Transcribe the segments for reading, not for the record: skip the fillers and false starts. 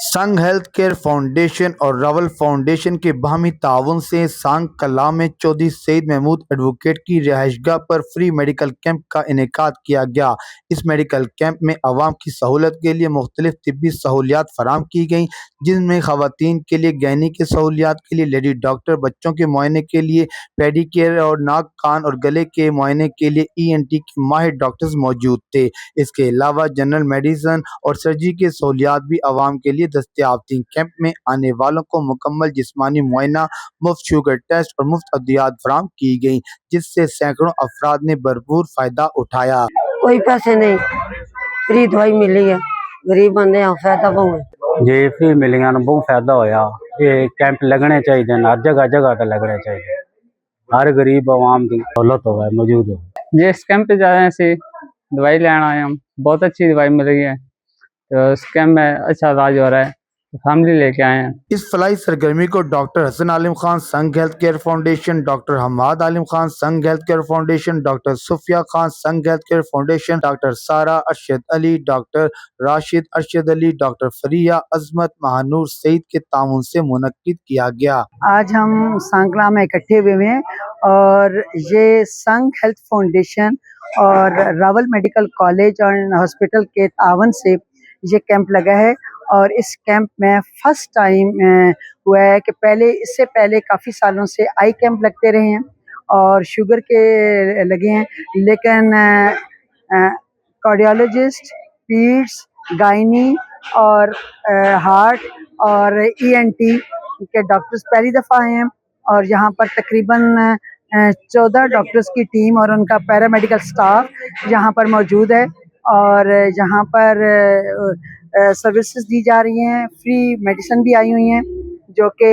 संघ health care foundation और Rawal foundation के बाहमी ताउन से सांग कला में चौधरी सईद महमूद एडवोकेट की रिहाइशगाह पर फ्री मेडिकल कैंप का इनेकाद किया गया। इस मेडिकल कैंप में आवाम की सहूलत के लिए मुख्तलिफ तिब्बी सहूलियात फराम की गईं, जिनमें खवातीन के लिए गैनी की सहूलियात के लिए लेडी डॉक्टर, बच्चों के मुआयने के लिए पेडिकेयर और नाक कान और गले के मुआयने के लिए ENT के माहिर डॉक्टर्स मौजूद थे। इसके अलावा जनरल मेडिसिन और सर्जरी की सहूलियात भी आवाम के लिए दस्तयाब थी। कैंप में आने वालों को मुकम्मल जिस्मानी मुआयना, मुफ्त शुगर टेस्ट और मुफ्त अद्वियात फराम की गई, जिससे सैकड़ों अफराद ने भरपूर फायदा उठाया। कोई पैसे नहीं, फ्री दवाई मिली है, गरीब बंदे फायदा बहुत जी फ्री मिलिया बहुत फायदा होया। ये कैंप लगने चाहिए, हर जगह जगह पे लगने चाहिए, हर गरीब आवाम की सहूलत हो मौजूद हो। ये इस कैंप पे जा रहे हैं, ऐसे दवाई लेना आए हम, बहुत अच्छी दवाई मिल रही है, तो इस कैंप में अच्छा इलाज हो रहा है, फैमिली लेके आए हैं। इस फलाई सरगर्मी को doctor Hasan Alim Khan Sangh health care foundation, doctor Hamad Alim Khan Sangh health care foundation, doctor Sufia Khan Sangh health care foundation, doctor Sara Arshad Ali, doctor Rashid Arshad Ali, doctor Faria Azmat Mahnoor Saeed के ताउन से मुनक्किद किया गया। आज हम सांगला में इकट्ठे हुए हैं और ये संघ हेल्थ फाउंडेशन और रावल मेडिकल कॉलेज और हॉस्पिटल के तावन से ये कैंप लगा है। और इस कैंप में फर्स्ट टाइम हुआ है कि इससे पहले काफ़ी सालों से आई कैंप लगते रहे हैं और शुगर के लगे हैं, लेकिन कार्डियोलॉजिस्ट, पीड्स, गायनी और हार्ट और ENT के डॉक्टर्स पहली दफ़ा आए हैं। और यहाँ पर तकरीबन 14 डॉक्टर्स की टीम और उनका पैरामेडिकल स्टाफ यहाँ पर मौजूद है और यहाँ पर सर्विसेज दी जा रही हैं। फ्री मेडिसिन भी आई हुई हैं जो कि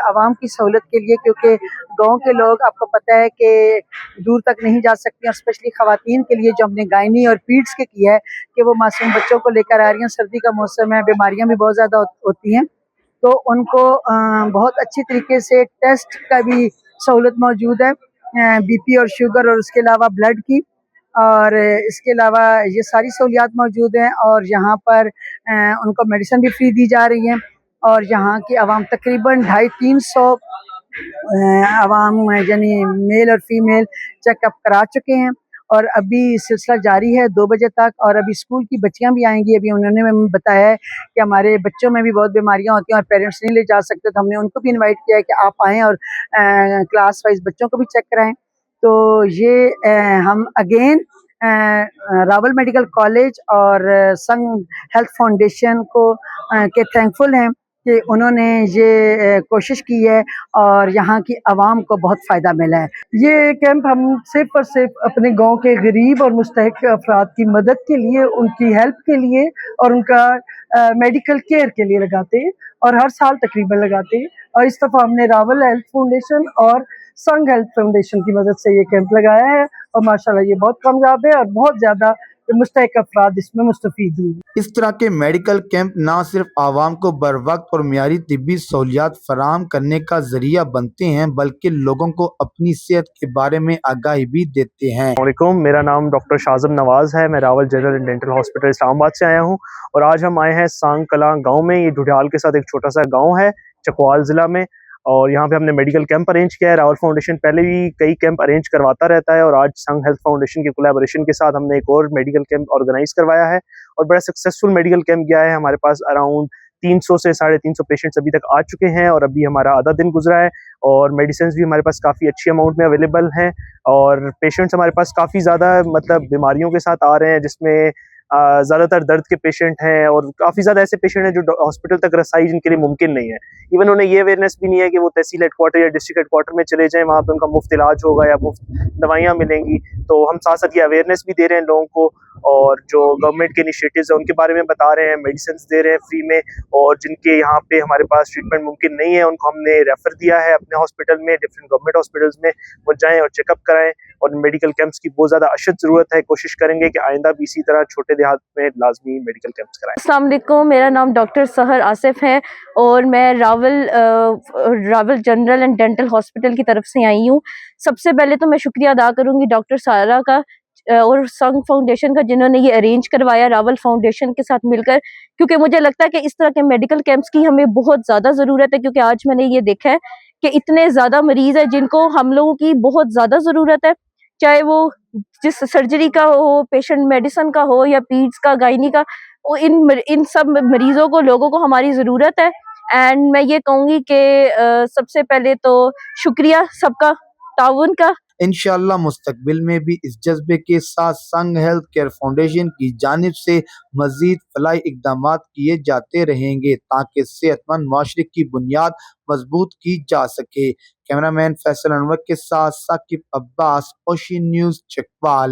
आवाम की सहूलत के लिए, क्योंकि गांव के लोग आपको पता है कि दूर तक नहीं जा सकते, और स्पेशली खवातीन के लिए जो हमने गायनी और पीड्स के किया है कि वो मासूम बच्चों को लेकर आ रही हैं। सर्दी का मौसम है, बीमारियां भी बहुत ज़्यादा होती हैं, तो उनको बहुत अच्छी तरीके से टेस्ट का भी सहूलत मौजूद है, BP और शुगर और उसके अलावा ब्लड की, और इसके अलावा ये सारी सहूलियात मौजूद हैं। और यहाँ पर उनको मेडिसिन भी फ्री दी जा रही है और यहाँ की आवाम तकरीबन 250-300 आवाम यानी मेल और फीमेल चेकअप करा चुके हैं और अभी सिलसिला जारी है 2 बजे तक। और अभी स्कूल की बच्चियां भी आएंगी। अभी उन्होंने हमें बताया है कि हमारे बच्चों में भी बहुत बीमारियां होती हैं और पेरेंट्स नहीं ले जा सकते, तो हमने उनको भी इनवाइट किया है कि आप आएँ और क्लास वाइज बच्चों को भी चेक कराएं। तो ये हम अगेन रावल मेडिकल कॉलेज और संघ हेल्थ फाउंडेशन को के थैंकफुल हैं कि उन्होंने ये कोशिश की है और यहाँ की आवाम को बहुत फ़ायदा मिला है। ये कैंप हम सिर्फ और सिर्फ अपने गांव के गरीब और मुस्तहिक अफराद की मदद के लिए, उनकी हेल्प के लिए और उनका मेडिकल केयर के लिए लगाते हैं और हर साल तकरीबन लगाते हैं। और इस दफ़ा हमने रावल हेल्थ फाउंडेशन और संघ हेल्थ फाउंडेशन की मदद से ये कैंप लगाया है और माशाल्लाह ये बहुत कामयाब है और बहुत ज़्यादा मुस्तहिक अफराद इसमें मुस्तफीद हुए। इस तरह के मेडिकल कैंप न सिर्फ आवाम को बर वक्त और मियारी तिब्बी सहूलियात फराहम करने का जरिया बनते हैं, बल्कि लोगों को अपनी सेहत के बारे में आगाही भी देते हैं। अस्सलामुअलैकुम, मेरा नाम डॉक्टर शाज़म नवाज़ है। मैं Rawal general and dental hospital Islamabad से आया हूँ और आज हम आए हैं सांग कला गाँव में। ये ढुडियाल के साथ एक छोटा सा गाँव है चकवाल ज़िला में, और यहाँ पे हमने मेडिकल कैंप अरेंज किया है। रावल फाउंडेशन पहले भी कई कैंप अरेंज करवाता रहता है और आज संघ हेल्थ फाउंडेशन के कोलैबोरेशन के साथ हमने एक और मेडिकल कैंप ऑर्गेनाइज करवाया है और बड़ा सक्सेसफुल मेडिकल कैंप गया है। हमारे पास अराउंड 300 से 350 पेशेंट्स अभी तक आ चुके हैं और अभी हमारा आधा दिन गुजरा है और मेडिसिन भी हमारे पास काफ़ी अच्छी अमाउंट में अवेलेबल हैं और पेशेंट्स हमारे पास काफ़ी ज़्यादा बीमारियों के साथ आ रहे हैं, जिसमें ज़्यादातर दर्द के पेशेंट हैं और काफ़ी ज़्यादा ऐसे पेशेंट हैं जो हॉस्पिटल तक रसाई जिनके लिए मुमकिन नहीं है। इवन उन्हें ये अवेयरनेस भी नहीं है कि वो तहसील हेडक्वार्टर या डिस्ट्रिक्ट हेडक्वार्टर में चले जाएं, वहाँ पे उनका मुफ्त इलाज होगा या मुफ्त दवाइयाँ मिलेंगी। तो हम साथ साथ ये अवेयरनेस भी दे रहे हैं लोगों को और जो गवर्नमेंट के इनिशिएटिव्स हैं उनके बारे में बता रहे हैं, मेडिसिन दे रहे हैं फ्री में, और जिनके यहाँ पे हमारे पास ट्रीटमेंट मुमकिन नहीं है उनको हमने रेफ़र दिया है अपने हॉस्पिटल में, डिफरेंट गवर्नमेंट हॉस्पिटल्स में वो जाएँ और चेकअप कराएँ। और मेडिकल कैंप्स की बहुत ज़्यादा अशद ज़रूरत है। कोशिश करेंगे कि आइंदा भी इसी तरह छोटे देहात में लाजमी मेडिकल कैंप्स कराएं। अस्सलाम वालेकुम, मेरा नाम डॉक्टर सहर आसिफ है और मैं Rawal general and dental hospital की तरफ से आई हूँ। सबसे पहले तो मैं शुक्रिया अदा करूँगी डॉक्टर सारा का اور संघ फाउंडेशन का जिन्होंने ये अरेंज करवाया रावल फाउंडेशन के साथ मिलकर, क्योंकि मुझे लगता है कि इस तरह के मेडिकल कैंप्स की हमें बहुत ज़्यादा ज़रूरत है, क्योंकि आज मैंने ये देखा है कि इतने ज़्यादा मरीज़ हैं जिनको हम लोगों की बहुत ज़्यादा ज़रूरत है, चाहे वो जिस सर्जरी का हो, पेशेंट मेडिसिन का हो या पीड्स का, गायनी का, वो इन सब मरीज़ों को, लोगों को हमारी ज़रूरत है। एंड मैं ये कहूँगी कि सबसे पहले तो शुक्रिया सबका ताउन का। इंशाअल्लाह मुस्तकबिल में भी इस जज्बे के साथ संघ हेल्थ केयर फाउंडेशन की जानिब से मजीद फलाही इकदाम किए जाते रहेंगे ताकि सेहतमंद माशरे की बुनियाद मजबूत की जा सके। कैमरामैन फैसल अनवर के साथ साकिब अब्बास, ओशी न्यूज़, चकवाल।